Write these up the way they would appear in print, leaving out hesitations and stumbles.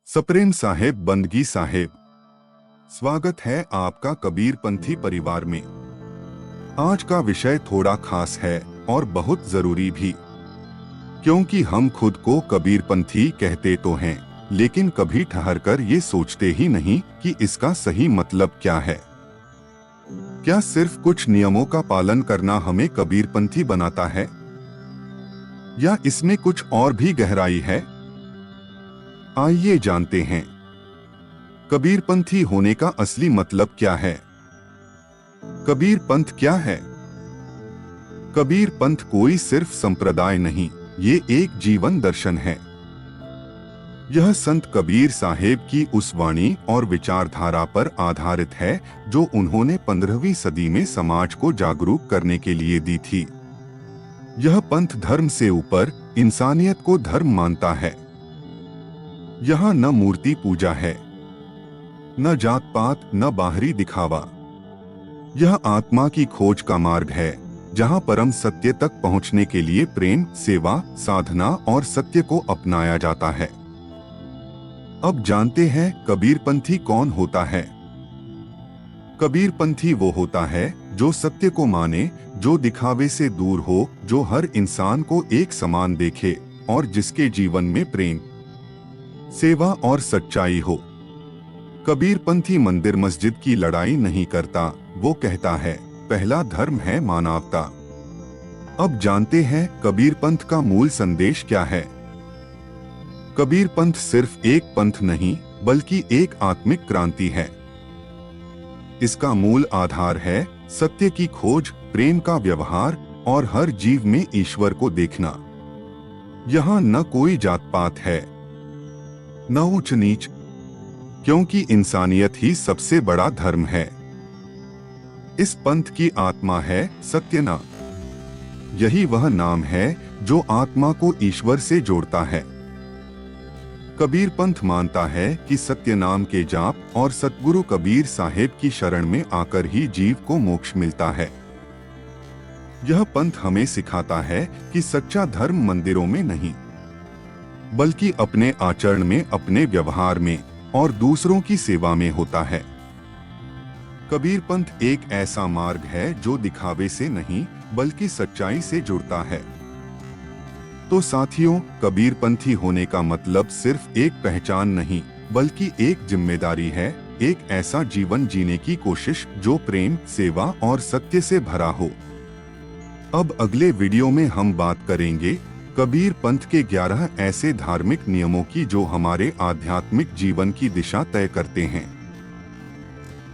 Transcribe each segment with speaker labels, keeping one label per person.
Speaker 1: सप्रेम साहेब बंदगी साहेब, स्वागत है आपका कबीरपंथी परिवार में। आज का विषय थोड़ा खास है और बहुत जरूरी भी, क्योंकि हम खुद को कबीरपंथी कहते तो हैं, लेकिन कभी ठहरकर ये सोचते ही नहीं कि इसका सही मतलब क्या है। क्या सिर्फ कुछ नियमों का पालन करना हमें कबीरपंथी बनाता है, या इसमें कुछ और भी गहराई है? आइए जानते हैं, कबीरपंथी होने का असली मतलब क्या है। कबीर पंथ क्या है? कबीर पंथ कोई सिर्फ संप्रदाय नहीं, ये एक जीवन दर्शन है। यह संत कबीर साहेब की उस वाणी और विचारधारा पर आधारित है जो उन्होंने 15वीं सदी में समाज को जागरूक करने के लिए दी थी। यह पंथ धर्म से ऊपर इंसानियत को धर्म मानता है। यहाँ न मूर्ति पूजा है, न जात पात, न बाहरी दिखावा। यह आत्मा की खोज का मार्ग है, जहाँ परम सत्य तक पहुँचने के लिए प्रेम, सेवा, साधना और सत्य को अपनाया जाता है। अब जानते हैं कबीरपंथी कौन होता है। कबीरपंथी वो होता है जो सत्य को माने, जो दिखावे से दूर हो, जो हर इंसान को एक समान देखे और जिसके जीवन में प्रेम, सेवा और सच्चाई हो। कबीरपंथी मंदिर मस्जिद की लड़ाई नहीं करता, वो कहता है पहला धर्म है मानवता। अब जानते हैं कबीरपंथ का मूल संदेश क्या है। कबीरपंथ सिर्फ एक पंथ नहीं, बल्कि एक आत्मिक क्रांति है। इसका मूल आधार है सत्य की खोज, प्रेम का व्यवहार और हर जीव में ईश्वर को देखना। यहाँ न कोई जात पात है, न ऊंच नीच, क्योंकि इंसानियत ही सबसे बड़ा धर्म है। इस पंथ की आत्मा है सत्यना। यही वह नाम है जो आत्मा को ईश्वर से जोड़ता है। कबीर पंथ मानता है कि सत्य नाम के जाप और सतगुरु कबीर साहेब की शरण में आकर ही जीव को मोक्ष मिलता है। यह पंथ हमें सिखाता है कि सच्चा धर्म मंदिरों में नहीं, बल्कि अपने आचरण में, अपने व्यवहार में और दूसरों की सेवा में होता है। कबीरपंथ एक ऐसा मार्ग है जो दिखावे से नहीं, बल्कि सच्चाई से जुड़ता है। तो साथियों, कबीरपंथी होने का मतलब सिर्फ एक पहचान नहीं, बल्कि एक जिम्मेदारी है, एक ऐसा जीवन जीने की कोशिश जो प्रेम, सेवा और सत्य से भरा हो। अब अगले वीडियो में हम बात करेंगे कबीर पंथ के 11 ऐसे धार्मिक नियमों की जो हमारे आध्यात्मिक जीवन की दिशा तय करते हैं।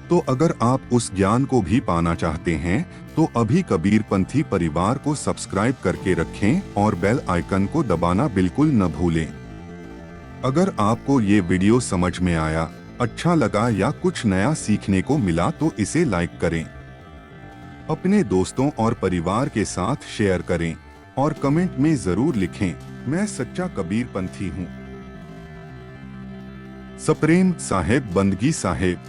Speaker 1: तो अगर आप उस ज्ञान को भी पाना चाहते हैं तो अभी कबीरपंथी परिवार को सब्सक्राइब करके रखें और बेल आइकन को दबाना बिल्कुल न भूलें। अगर आपको ये वीडियो समझ में आया, अच्छा लगा या कुछ नया सीखने को मिला तो इसे लाइक करें, अपने दोस्तों और परिवार के साथ शेयर करें और कमेंट में जरूर लिखें, मैं सच्चा कबीरपंथी हूँ। सप्रेम साहेब बंदगी साहेब।